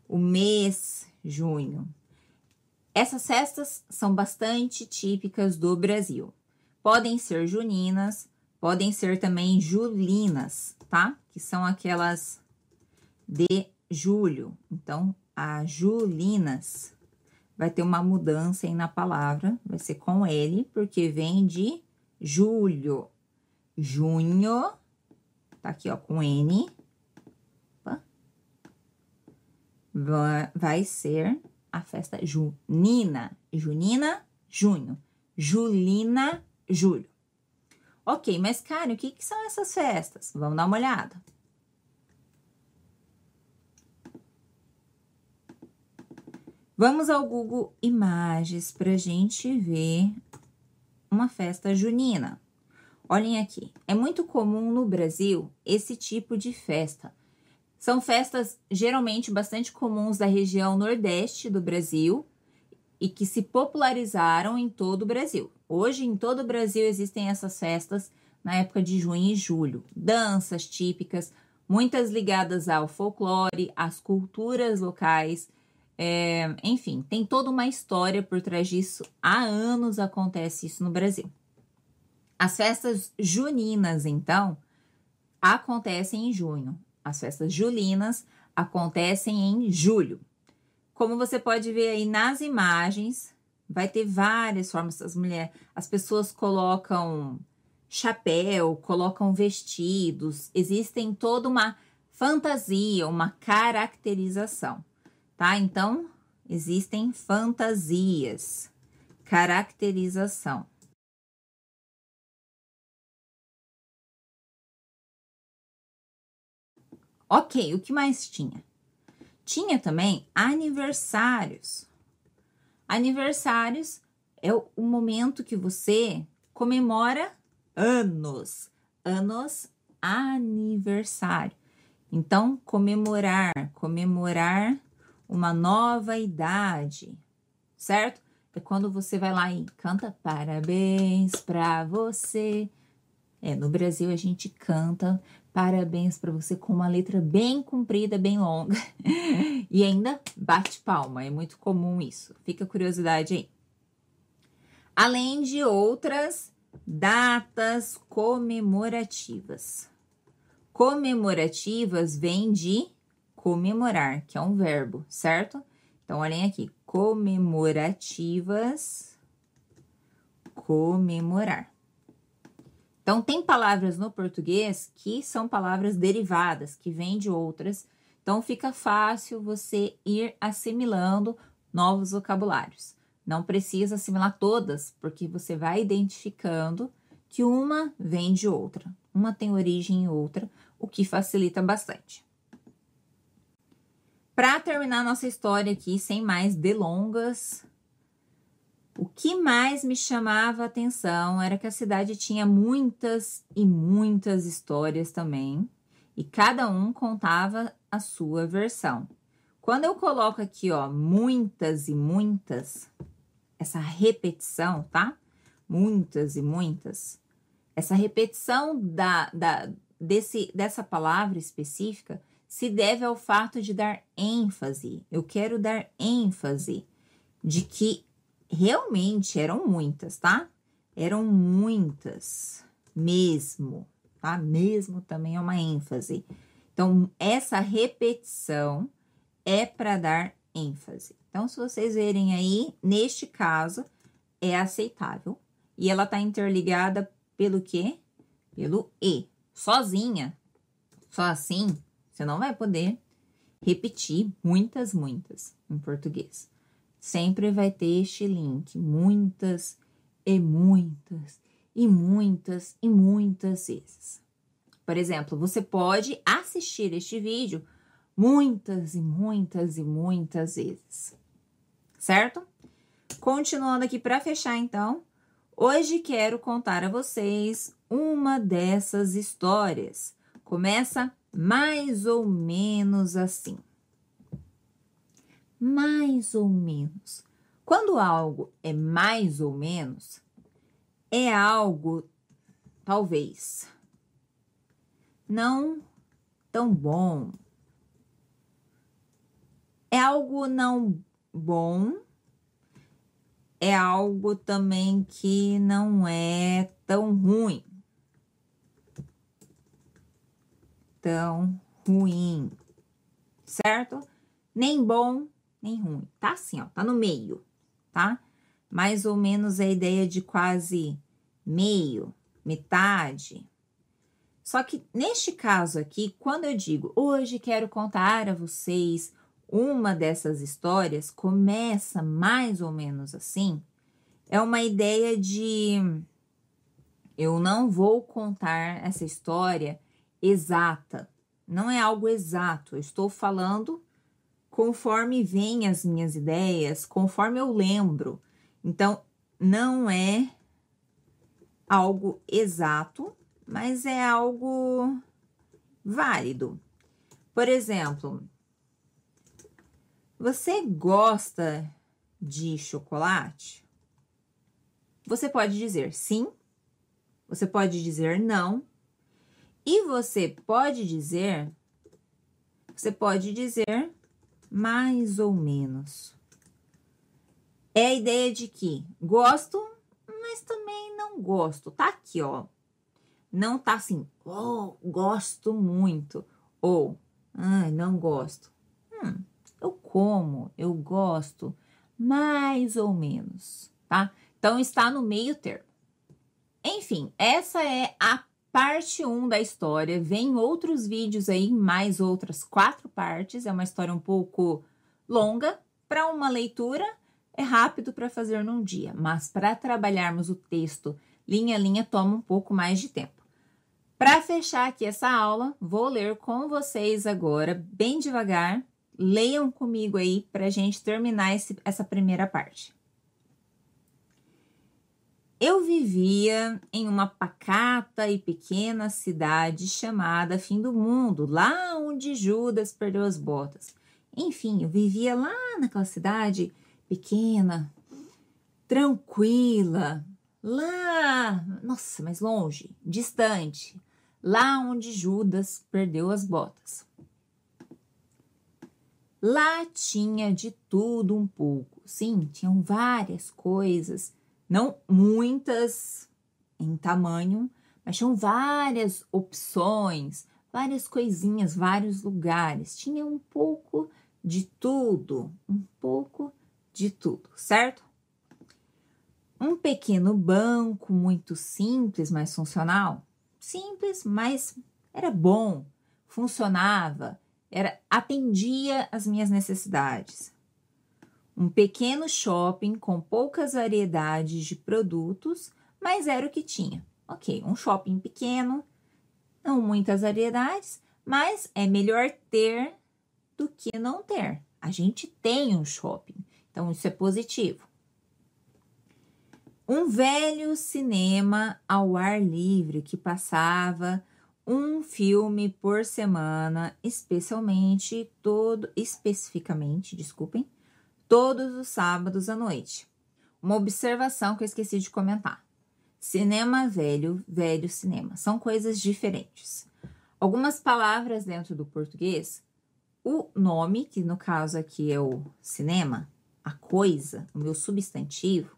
O mês junho. Essas festas são bastante típicas do Brasil. Podem ser juninas, podem ser também julinas, tá? Que são aquelas de julho. Então, a julinas vai ter uma mudança aí na palavra, vai ser com L, porque vem de julho. Junho, tá aqui, ó, com N. Opa. Vai ser a festa junina. Junina, junho. Julina, julho. Ok, mas, Karen, o que são essas festas? Vamos dar uma olhada. Vamos ao Google Imagens para gente ver uma festa junina. Olhem aqui, é muito comum no Brasil esse tipo de festa. São festas geralmente bastante comuns da região nordeste do Brasil e que se popularizaram em todo o Brasil. Hoje, em todo o Brasil, existem essas festas na época de junho e julho. Danças típicas, muitas ligadas ao folclore, às culturas locais. Enfim, tem toda uma história por trás disso. Há anos acontece isso no Brasil. As festas juninas, então, acontecem em junho. As festas julinas acontecem em julho. Como você pode ver aí nas imagens, vai ter várias formas. As pessoas colocam chapéu, colocam vestidos. Existem toda uma fantasia, uma caracterização, tá? Então, existem fantasias, caracterização. Ok, o que mais tinha? Tinha também aniversários. Aniversários é o momento que você comemora anos. Anos, aniversário. Então, comemorar uma nova idade, certo? É quando você vai lá e canta parabéns pra você. No Brasil a gente canta parabéns para você com uma letra bem comprida, bem longa. E ainda bate palma, é muito comum isso. Fica a curiosidade aí. Além de outras datas comemorativas. Comemorativas vem de comemorar, que é um verbo, certo? Então, olhem aqui. Comemorativas, comemorar. Então, tem palavras no português que são palavras derivadas, que vêm de outras. Então, fica fácil você ir assimilando novos vocabulários. Não precisa assimilar todas, porque você vai identificando que uma vem de outra. Uma tem origem em outra, o que facilita bastante. Para terminar nossa história aqui, sem mais delongas, o que mais me chamava a atenção era que a cidade tinha muitas e muitas histórias também, e cada um contava a sua versão. Quando eu coloco aqui, ó, muitas e muitas, essa repetição, tá? Muitas e muitas. Essa repetição dessa palavra específica se deve ao fato de dar ênfase. Eu quero dar ênfase de que realmente eram muitas, tá? Eram muitas mesmo, tá? Mesmo também é uma ênfase. Então, essa repetição é para dar ênfase. Então, se vocês verem aí, neste caso, é aceitável. E ela está interligada pelo quê? Pelo E. Sozinha, só assim, você não vai poder repetir muitas em português. Sempre vai ter este link, muitas e muitas e muitas e muitas vezes. Por exemplo, você pode assistir este vídeo muitas e muitas e muitas vezes, certo? Continuando aqui para fechar, então, hoje quero contar a vocês uma dessas histórias. Começa mais ou menos assim. Mais ou menos. Quando algo é mais ou menos, é algo, talvez, não tão bom. É algo não bom, é algo também que não é tão ruim. Tão ruim, certo? Nem bom, nem ruim. Tá assim, ó, tá no meio, tá? Mais ou menos a ideia de quase meio, metade. Só que neste caso aqui, quando eu digo hoje quero contar a vocês uma dessas histórias, começa mais ou menos assim, é uma ideia de eu não vou contar essa história exata, não é algo exato, eu estou falando conforme vêm as minhas ideias, conforme eu lembro. Então, não é algo exato, mas é algo válido. Por exemplo, você gosta de chocolate? Você pode dizer sim, você pode dizer não, e você pode dizer mais ou menos. É a ideia de que gosto, mas também não gosto. Tá aqui, ó. Não tá assim, oh, gosto muito. Ou, não gosto. Eu como, eu gosto, mais ou menos, tá? Então, está no meio termo. Enfim, essa é a parte 1 da história. Vem outros vídeos aí, mais outras 4 partes. É uma história um pouco longa. Para uma leitura, é rápido para fazer num dia. Mas para trabalharmos o texto linha a linha, toma um pouco mais de tempo. Para fechar aqui essa aula, vou ler com vocês agora, bem devagar. Leiam comigo aí para a gente terminar essa primeira parte. Eu vivia em uma pacata e pequena cidade chamada Fim do Mundo, lá onde Judas perdeu as botas. Enfim, eu vivia lá naquela cidade pequena, tranquila, lá, nossa, mais longe, distante, lá onde Judas perdeu as botas. Lá tinha de tudo um pouco, sim, tinham várias coisas, não muitas em tamanho, mas tinham várias opções, várias coisinhas, vários lugares. Tinha um pouco de tudo, certo? Um pequeno banco muito simples, mas funcional. Simples, mas era bom, funcionava, atendia às minhas necessidades. Um pequeno shopping com poucas variedades de produtos, mas era o que tinha. Ok, um shopping pequeno, não muitas variedades, mas é melhor ter do que não ter. A gente tem um shopping, então isso é positivo. Um velho cinema ao ar livre que passava um filme por semana, especificamente, todos os sábados à noite. Uma observação que eu esqueci de comentar. Cinema velho, velho cinema. São coisas diferentes. Algumas palavras dentro do português, o nome, que no caso aqui é o cinema, a coisa, o meu substantivo,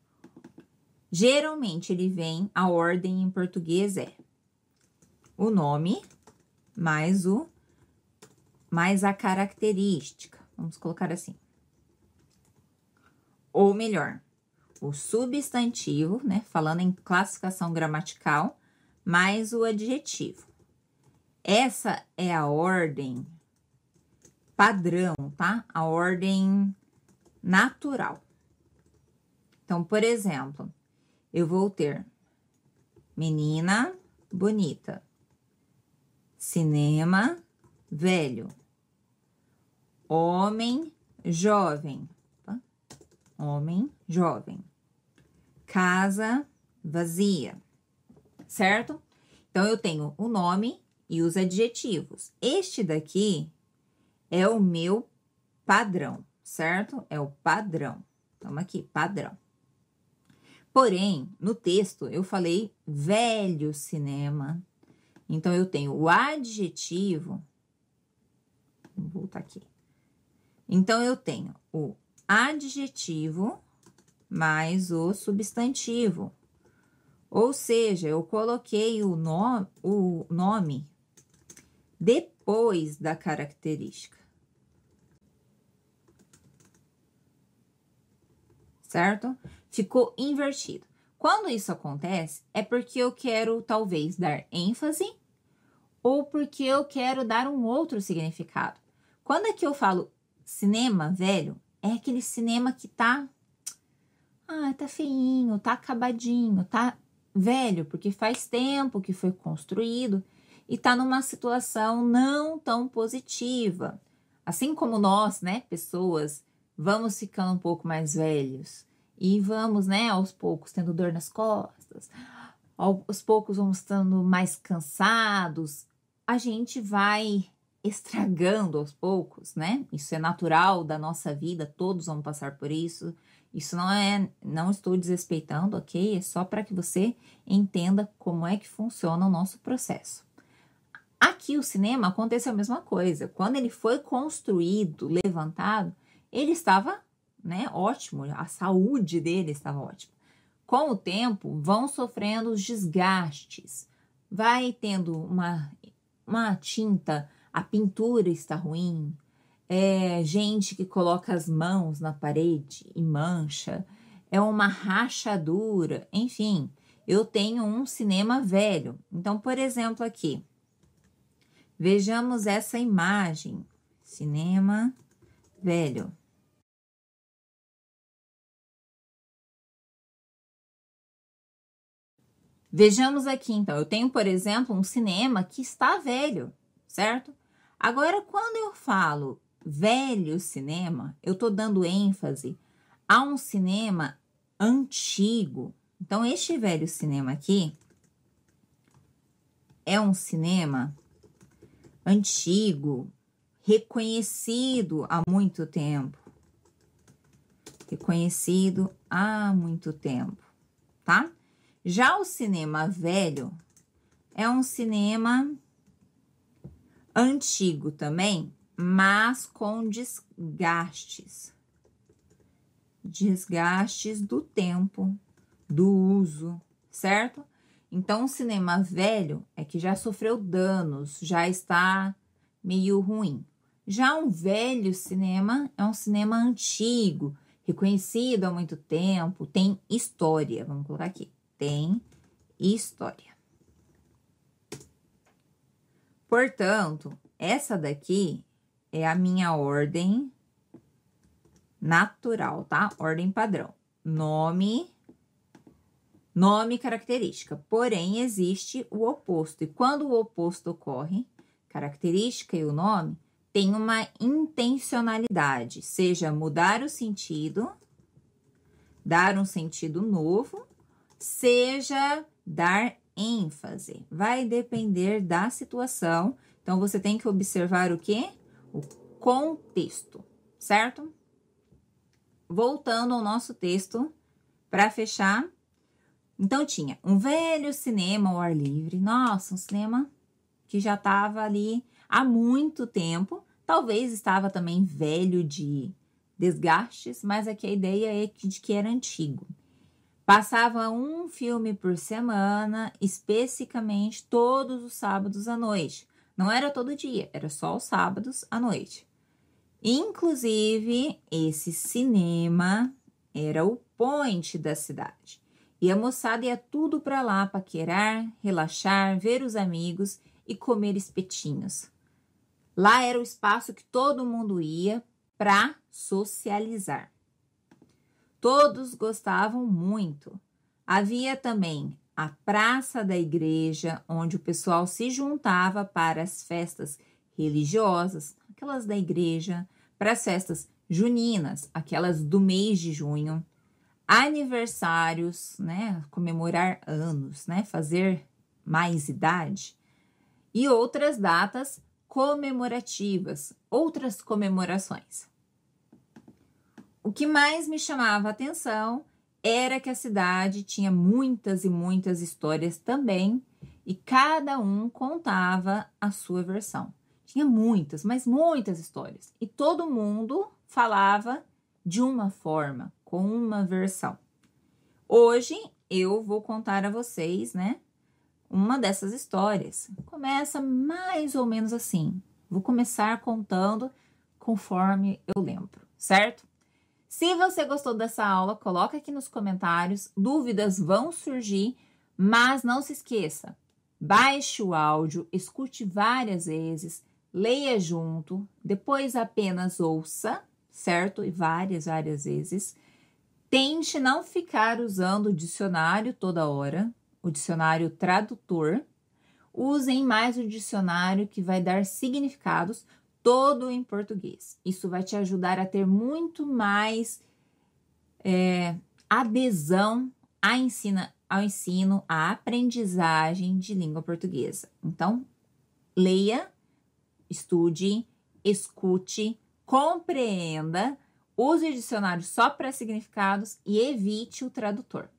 geralmente ele vem, a ordem em português é o nome mais o mais a característica. Vamos colocar assim. Ou melhor, o substantivo, né? Falando em classificação gramatical, mais o adjetivo. Essa é a ordem padrão, tá? A ordem natural. Então, por exemplo, eu vou ter menina bonita, cinema velho, homem jovem, tá? Homem jovem, casa vazia, certo? Então, eu tenho o nome e os adjetivos. Este daqui é o meu padrão, certo? É o padrão. Toma aqui, padrão. Porém, no texto, eu falei velho cinema. Então, eu tenho o adjetivo. Vou voltar aqui. Então, eu tenho o adjetivo mais o substantivo. Ou seja, eu coloquei o nome depois da característica. Certo? Ficou invertido. Quando isso acontece, é porque eu quero talvez dar ênfase ou porque eu quero dar um outro significado. Quando é que eu falo cinema velho, é aquele cinema que tá feinho, tá acabadinho, tá velho, porque faz tempo que foi construído e tá numa situação não tão positiva. Assim como nós, né, pessoas, vamos ficando um pouco mais velhos e vamos, né, aos poucos tendo dor nas costas, aos poucos vamos estando mais cansados, a gente vai estragando aos poucos, né? Isso é natural da nossa vida, todos vão passar por isso. Isso não estou desrespeitando, ok? É só para que você entenda como é que funciona o nosso processo. Aqui o cinema aconteceu a mesma coisa. Quando ele foi construído, levantado, ele estava, né, ótimo, a saúde dele estava ótima. Com o tempo, vão sofrendo os desgastes, vai tendo uma tinta, a pintura está ruim, gente que coloca as mãos na parede e mancha, é uma rachadura, enfim, eu tenho um cinema velho. Então, por exemplo, aqui, vejamos essa imagem, cinema velho. Vejamos aqui, então, eu tenho, por exemplo, um cinema que está velho, certo? Agora, quando eu falo velho cinema, eu estou dando ênfase a um cinema antigo. Então, este velho cinema aqui é um cinema antigo, reconhecido há muito tempo. Reconhecido há muito tempo, tá? Já o cinema velho é um cinema antigo também, mas com desgastes. Desgastes do tempo, do uso, certo? Então, o cinema velho é que já sofreu danos, já está meio ruim. Já um velho cinema é um cinema antigo, reconhecido há muito tempo, tem história. Vamos colocar aqui, tem história. Portanto, essa daqui é a minha ordem natural, tá? Ordem padrão. Nome, característica. Porém, existe o oposto. E quando o oposto ocorre, característica e o nome, tem uma intencionalidade, seja mudar o sentido, dar um sentido novo, seja dar ênfase. Vai depender da situação. Então, você tem que observar o quê? O contexto, certo? Voltando ao nosso texto, para fechar. Então, tinha um velho cinema ao ar livre. Nossa, um cinema que já estava ali há muito tempo. Talvez estava também velho de desgastes, mas aqui a ideia é de que era antigo. Passava um filme por semana, especificamente todos os sábados à noite. Não era todo dia, era só os sábados à noite. Inclusive, esse cinema era o point da cidade. E a moçada ia tudo para lá paquerar, relaxar, ver os amigos e comer espetinhos. Lá era o espaço que todo mundo ia para socializar. Todos gostavam muito. Havia também a praça da igreja, onde o pessoal se juntava para as festas religiosas, aquelas da igreja, para as festas juninas, aquelas do mês de junho, aniversários, né, comemorar anos, né, fazer mais idade, e outras datas comemorativas, outras comemorações. O que mais me chamava a atenção era que a cidade tinha muitas e muitas histórias também, e cada um contava a sua versão. Tinha muitas, mas muitas histórias, e todo mundo falava de uma forma, com uma versão. Hoje eu vou contar a vocês, né, uma dessas histórias. Começa mais ou menos assim. Vou começar contando conforme eu lembro, certo? Se você gostou dessa aula, coloca aqui nos comentários. Dúvidas vão surgir, mas não se esqueça. Baixe o áudio, escute várias vezes, leia junto, depois apenas ouça, certo? E várias vezes. Tente não ficar usando o dicionário toda hora, o dicionário tradutor. Usem mais o dicionário que vai dar significados todo em português. Isso vai te ajudar a ter muito mais adesão ao ensino, à aprendizagem de língua portuguesa. Então, leia, estude, escute, compreenda, use o dicionário só para significados e evite o tradutor.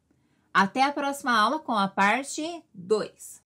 Até a próxima aula com a parte 2.